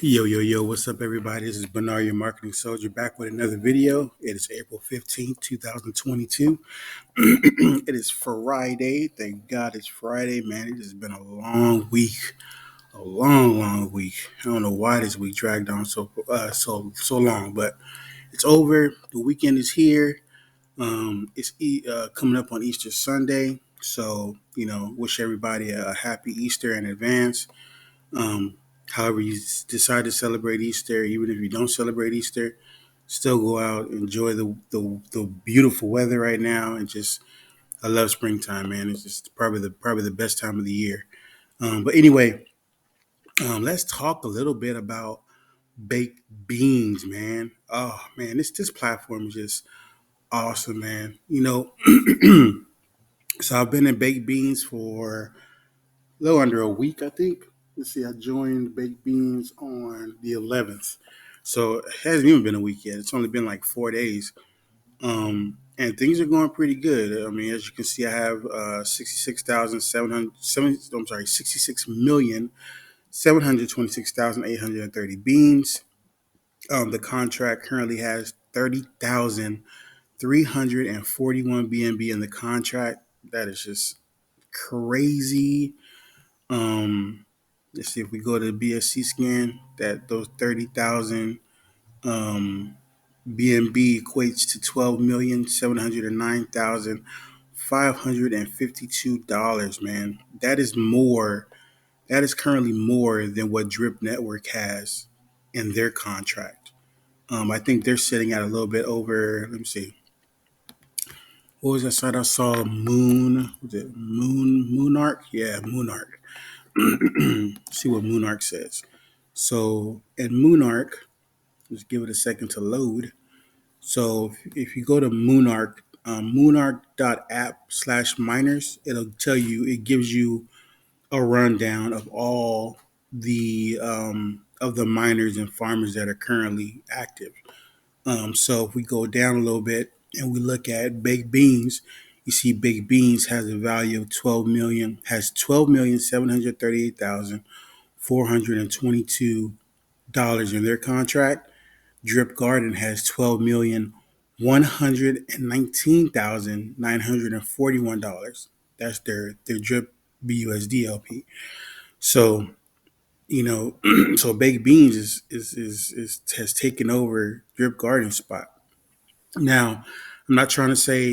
Yo, what's up, everybody? This is Bernard, your marketing soldier, back with another video. It is April 15th, 2022. It is Friday. Thank God it's Friday, man. It has been a long week, a long week. I don't know why this week dragged on so long, but it's over. The weekend is here. It's coming up on Easter Sunday, so wish everybody a happy Easter in advance. Um, However, you decide to celebrate Easter, even if you don't celebrate Easter, still go out, enjoy the beautiful weather right now, and just I love springtime, man. It's just probably the best time of the year. But anyway, let's talk a little bit about baked beans, man. Oh man, this platform is just awesome, man. So I've been in baked beans for a little under a week, I think. Let's see, I joined Baked Beans on the 11th. So it hasn't even been a week yet. It's only been like 4 days. And things are going pretty good. I mean, as you can see, I have 66,726,830 beans. The contract currently has 30,341 BNB in the contract. That is just crazy. Um, let's see if we go to the BSC scan, that those 30,000 BNB equates to $12,709,552, man. That is more. That is currently more than what Drip Network has in their contract. I think they're sitting at a little bit over. Let me see. What was that site I saw? Was it Moonarch? Yeah, Moonarch. See what Moonarch says. So in Moonarch, let's give it a second to load. So if you go to Moonarch, moonarch.app/miners, it'll tell you, it gives you a rundown of all the miners and farmers that are currently active. So if we go down a little bit and we look at Baked Beans, you see Baked Beans has a value of 12,738,422 in their contract. Drip Garden has 12,119,941. That's their Drip BUSD LP. So so Baked Beans is has taken over Drip Garden's spot. Now, I'm not trying to say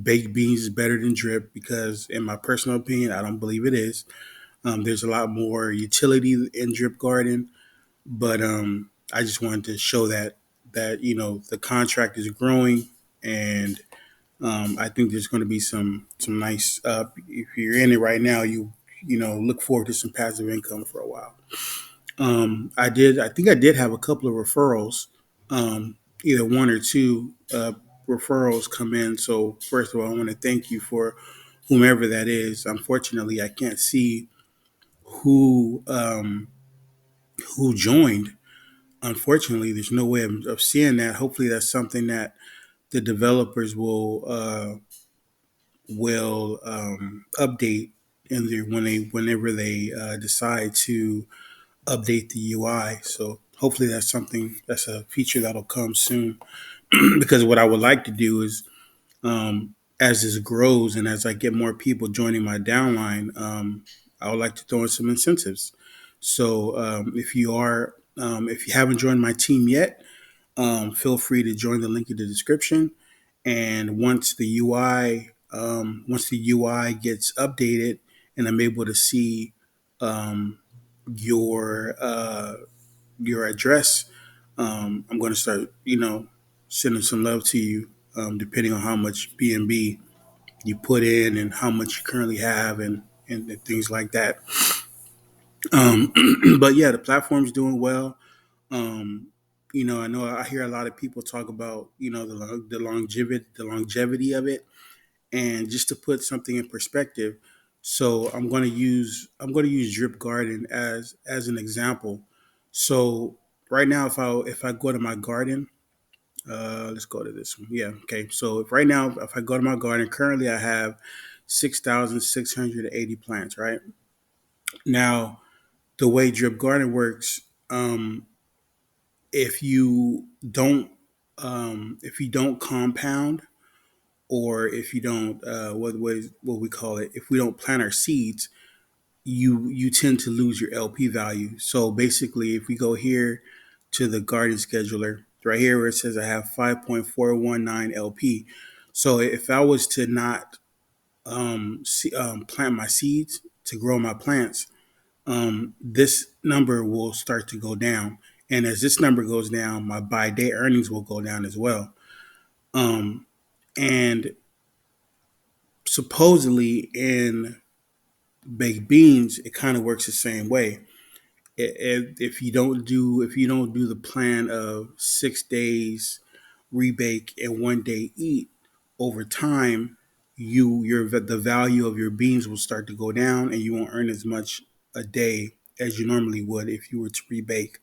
Baked Beans is better than Drip, because in my personal opinion, I don't believe it is. There's a lot more utility in Drip Garden, but I just wanted to show that the contract is growing, and I think there's going to be some nice. If you're in it right now, look forward to some passive income for a while. I think I did have a couple of referrals, either one or two referrals come in. So first of all, I want to thank you for whomever that is. Unfortunately, I can't see who who joined. Unfortunately, there's no way of seeing that. Hopefully, that's something that the developers will update whenever they decide to update the UI. So hopefully that's a feature that'll come soon. Because what I would like to do is, as this grows and as I get more people joining my downline, I would like to throw in some incentives. So if you haven't joined my team yet, feel free to join the link in the description. And once the UI gets updated and I'm able to see um, your your address, I'm going to start sending some love to you, depending on how much BNB you put in and how much you currently have, and things like that. Um, but yeah, the platform's doing well. Um, I know I hear a lot of people talk about the longevity of it, and just to put something in perspective. So I'm going to use Drip Garden as an example. So right now, if I go to my garden, let's go to this one. Yeah, okay. So right now, if I go to my garden, currently I have 6,680 plants. Right now, the way Drip Garden works, um, if you don't if you don't compound, or if you don't what we call it, if we don't plant our seeds, you tend to lose your LP value. So basically, if we go here to the Guardian Scheduler, right here where it says I have 5.419 LP. So if I was to not plant my seeds to grow my plants, this number will start to go down. And as this number goes down, my by day earnings will go down as well. Um, and supposedly in baked beans, it kind of works the same way. If you don't do the plan of 6 days rebake and 1 day eat, over time, the value of your beans will start to go down, and you won't earn as much a day as you normally would if you were to rebake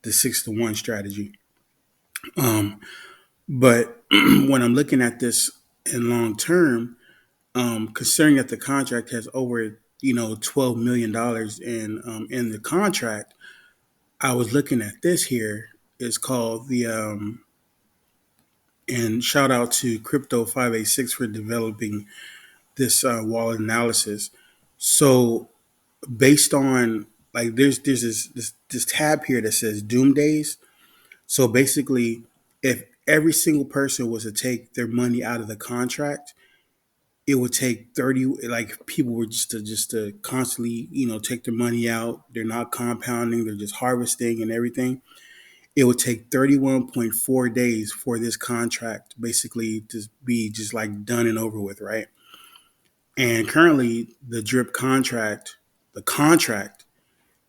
the 6-to-1 strategy. Um, but when I'm looking at this in long term, considering that the contract has over $12 million in the contract, I was looking at this here. It's called the and shout out to Crypto 586 for developing this wallet analysis. So based on, like, there's this tab here that says Doom Days. So basically, if every single person was to take their money out of the contract, it would take 30, like, people were just to constantly take their money out. They're not compounding, they're just harvesting and everything. It would take 31.4 days for this contract basically to be just like done and over with, right? And currently the drip contract, the contract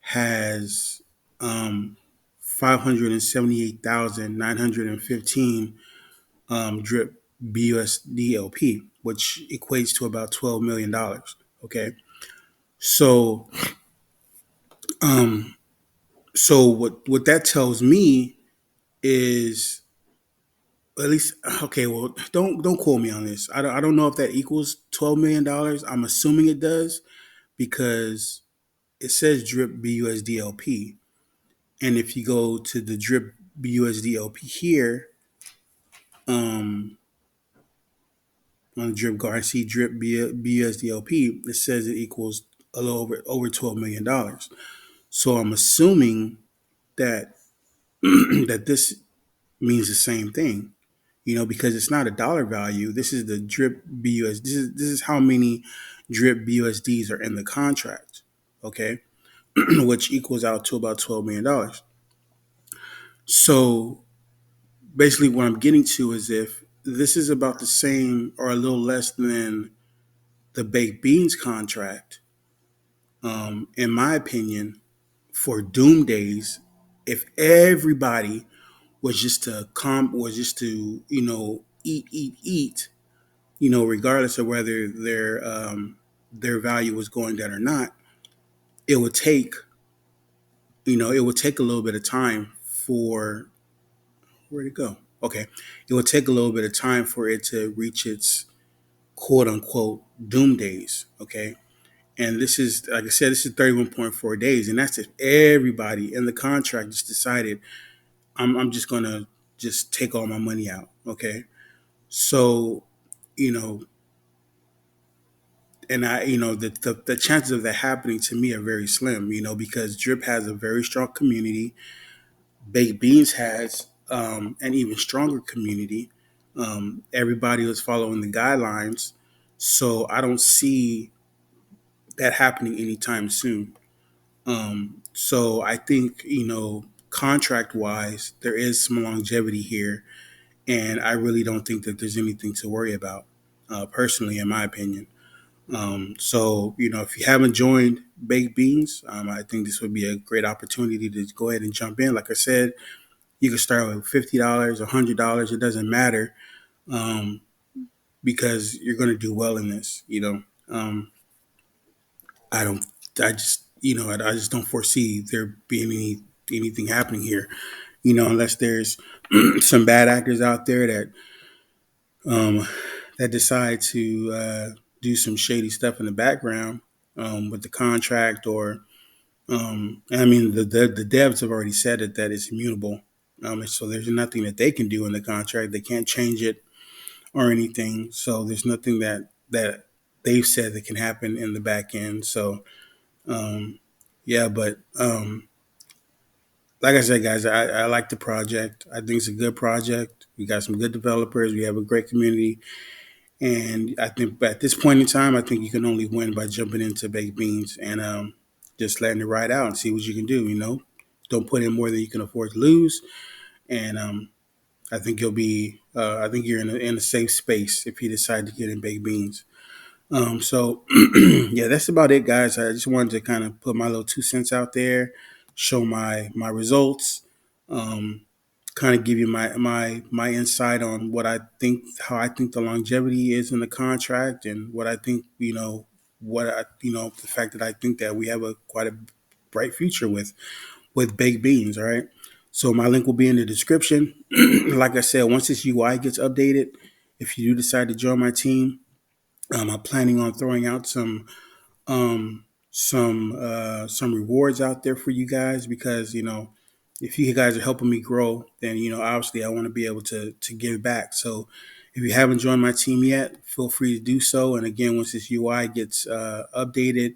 has 578,915 drip BUSD which equates to about $12 million. Okay. So um so what that tells me is, at least, okay, well, don't quote me on this. I don't know if that equals $12 million. I'm assuming it does, because it says drip BUSDLP. And if you go to the drip BUSDLP here, um on the drip guard, see drip BUSDLP, it says it equals a little over $12 million. So I'm assuming that that this means the same thing, because it's not a dollar value. This is the drip BUS. This is how many drip BUSDs are in the contract, okay, which equals out to about $12 million. So basically, what I'm getting to is, if this is about the same or a little less than the baked beans contract, in my opinion, for doom days, if everybody was just to eat, regardless of whether their value was going down or not, it would take it would take a little bit of time for, where'd it go? Okay, it would take a little bit of time for it to reach its quote unquote doom days. Okay, and this is, like I said, this is 31.4 days, and that's if everybody in the contract just decided, I'm just gonna just take all my money out. Okay, so you know and the chances of that happening to me are very slim, because drip has a very strong community. Baked beans has an even stronger community. Everybody was following the guidelines, so I don't see that happening anytime soon. So I think, contract wise, there is some longevity here, and I really don't think that there's anything to worry about, personally, in my opinion. So, if you haven't joined Baked Beans, I think this would be a great opportunity to go ahead and jump in. Like I said, you can start with $50, $100. It doesn't matter, um, because you're going to do well in this. I don't, I just, I just don't foresee there being anything happening here, unless there's some bad actors out there um, that decide to do some shady stuff in the background, with the contract, or And I mean, the devs have already said it that it's immutable. And so there's nothing that they can do in the contract. They can't change it or anything. So there's nothing that they've said that can happen in the back end. So yeah, but like I said, guys, I like the project. I think it's a good project. We got some good developers. We have a great community. And I think at this point in time, I think you can only win by jumping into baked beans and just letting it ride out and see what you can do. Don't put in more than you can afford to lose. And I think you'll be. I think you're in a safe space if you decide to get in baked beans. So yeah, that's about it, guys. I just wanted to kind of put my little 2 cents out there, show my results, um, kind of give you my insight on what I think, how I think the longevity is in the contract, and what I think, the fact that I think that we have a quite a bright future with baked beans. All right. So my link will be in the description. Like I said, once this UI gets updated, if you do decide to join my team, I'm planning on throwing out um, some rewards out there for you guys because if you guys are helping me grow, then obviously I want to be able to give back. So if you haven't joined my team yet, feel free to do so. And again, once this UI gets updated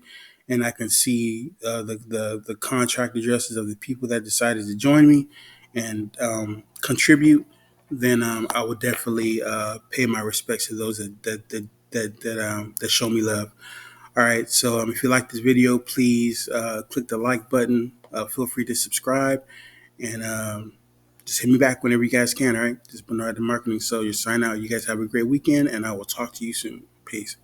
and I can see the contract addresses of the people that decided to join me and contribute, then I would definitely pay my respects to those that show me love. All right, so if you like this video, please click the like button. Feel free to subscribe, and just hit me back whenever you guys can. All right, this is Bernard the Marketing. So you sign out. You guys have a great weekend, and I will talk to you soon. Peace.